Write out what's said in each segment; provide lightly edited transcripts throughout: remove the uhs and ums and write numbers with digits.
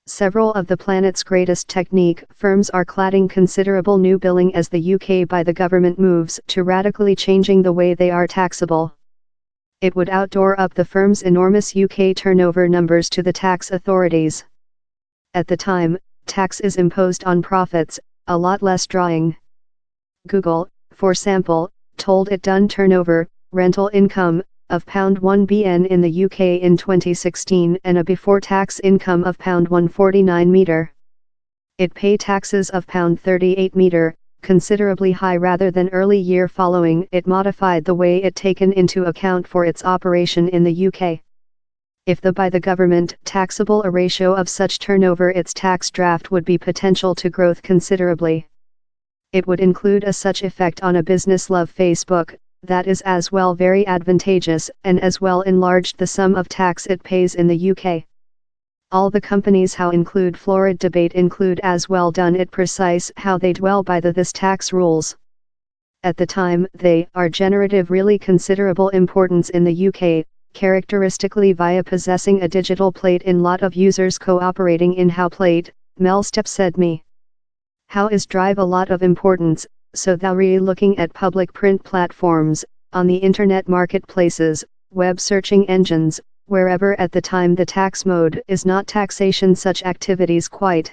Several of the planet's greatest technique firms are cladding considerable new billing as the UK by the government moves to radically changing the way they are taxable. It would outdoor up the firm's enormous UK turnover numbers to the tax authorities. At the time, tax is imposed on profits, a lot less drawing. Google, for sample, told it done turnover, rental income, of £1 bn in the UK in 2016 and a before-tax income of £149 metre. It pay taxes of £38 metre, considerably high rather than early year following it modified the way it taken into account for its operation in the UK. If the by the government taxable a ratio of such turnover its tax draft would be potential to growth considerably. It would include a such effect on a business love Facebook, that is as well very advantageous and as well enlarged the sum of tax it pays in the UK. All the companies how include florid debate include as well done it precise how they dwell by this tax rules. At the time they are generative really considerable importance in the UK, characteristically via possessing a digital plate in lot of users cooperating in how plate, Mel Step said me. How is drive a lot of importance, so thou really looking at public print platforms, on the internet marketplaces, web searching engines, wherever at the time the tax mode is not taxation such activities quite.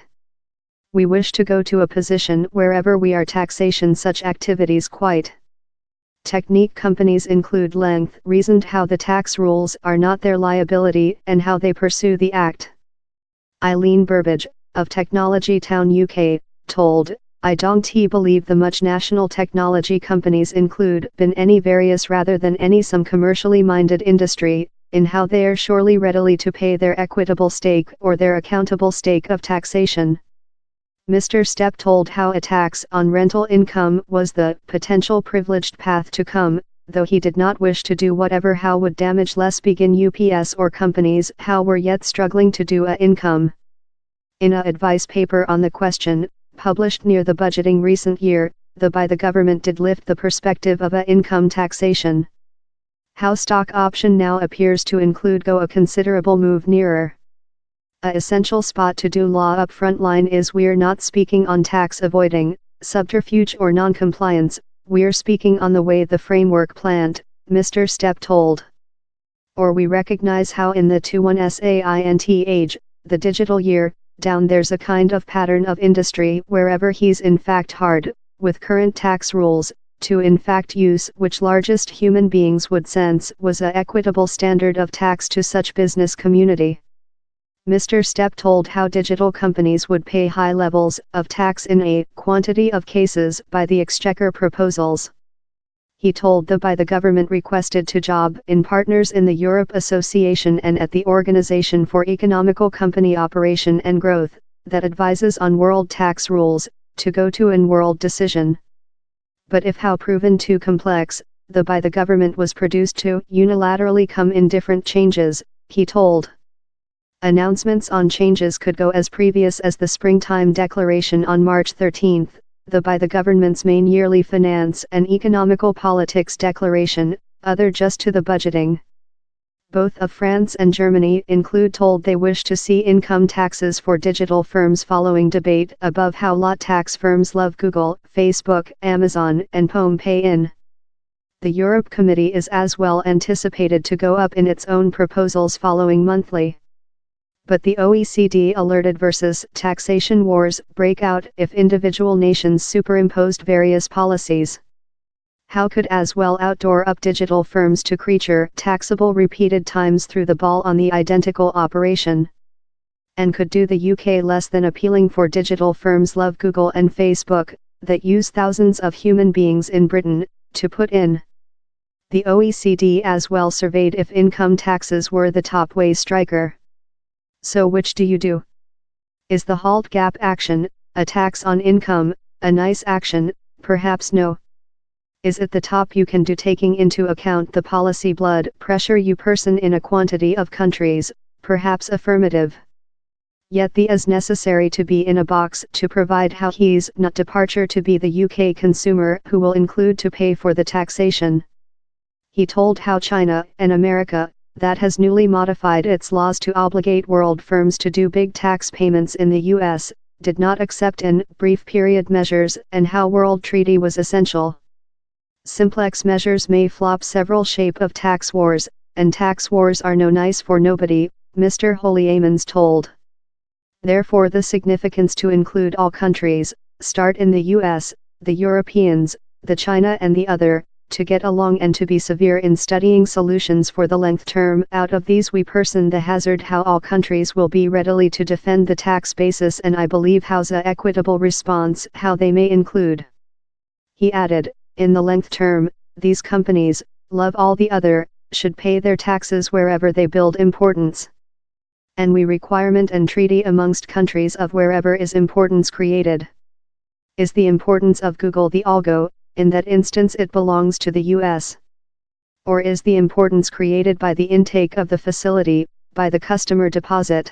We wish to go to a position wherever we are taxation such activities quite. Technique companies include length reasoned how the tax rules are not their liability and how they pursue the act. Eileen Burbage, of Technology Town UK, told, I don't believe the much national technology companies include been any various rather than any some commercially minded industry, in how they are surely readily to pay their equitable stake or their accountable stake of taxation. Mr. Stepp told how a tax on rental income was the potential privileged path to come, though he did not wish to do whatever how would damage less begin UPS or companies how were yet struggling to do a income. In a advice paper on the question, published near the budgeting recent year, the by the government did lift the perspective of a income taxation. How stock option now appears to include go a considerable move nearer. A essential spot to do law up front line is we're not speaking on tax avoiding, subterfuge or non-compliance, we're speaking on the way the framework planned, Mr. Stepp told. Or we recognize how in the 21st age, the digital year, down there's a kind of pattern of industry wherever he's in fact hard, with current tax rules, to in fact use which largest human beings would sense was a equitable standard of tax to such business community. Mr. Stepp told how digital companies would pay high levels of tax in a quantity of cases by the Exchequer proposals. He told the by the government requested to job in partners in the Europe Association and at the Organization for Economical Company Operation and Growth, that advises on world tax rules, to go to an world decision. But if how proven too complex, the by the government was produced to unilaterally come in different changes, he told. Announcements on changes could go as previous as the springtime declaration on March 13, the by the government's main yearly finance and economical politics declaration, other just to the budgeting. Both of France and Germany include told they wish to see income taxes for digital firms following debate above how lot tax firms love Google, Facebook, Amazon and POM pay in. The Europe Committee is as well anticipated to go up in its own proposals following monthly. But the OECD alerted versus taxation wars break out if individual nations superimposed various policies. How could as well outdoor up digital firms to creature taxable repeated times through the ball on the identical operation? And could do the UK less than appealing for digital firms love Google and Facebook, that use thousands of human beings in Britain, to put in? The OECD as well surveyed if income taxes were the top way striker. So which do you do? Is the halt gap action, a tax on income, a nice action? Perhaps no. Is it the top you can do taking into account the policy blood pressure you person in a quantity of countries? Perhaps affirmative. Yet the is necessary to be in a box to provide how he's not departure to be the UK consumer who will include to pay for the taxation. He told how China and America, that has newly modified its laws to obligate world firms to do big tax payments in the US, did not accept in brief period measures and how world treaty was essential. Simplex measures may flop several shape of tax wars, and tax wars are no nice for nobody, Mr. Holyamans told. Therefore the significance to include all countries, start in the US, the Europeans, the China and the other, to get along and to be severe in studying solutions for the length term. Out of these we person the hazard how all countries will be readily to defend the tax basis, and I believe how's a equitable response how they may include. He added, in the length term, these companies, love all the other, should pay their taxes wherever they build importance. And we requirement and treaty amongst countries of wherever is importance created. Is the importance of Google the algo, in that instance it belongs to the US? Or is the importance created by the intake of the facility, by the customer deposit?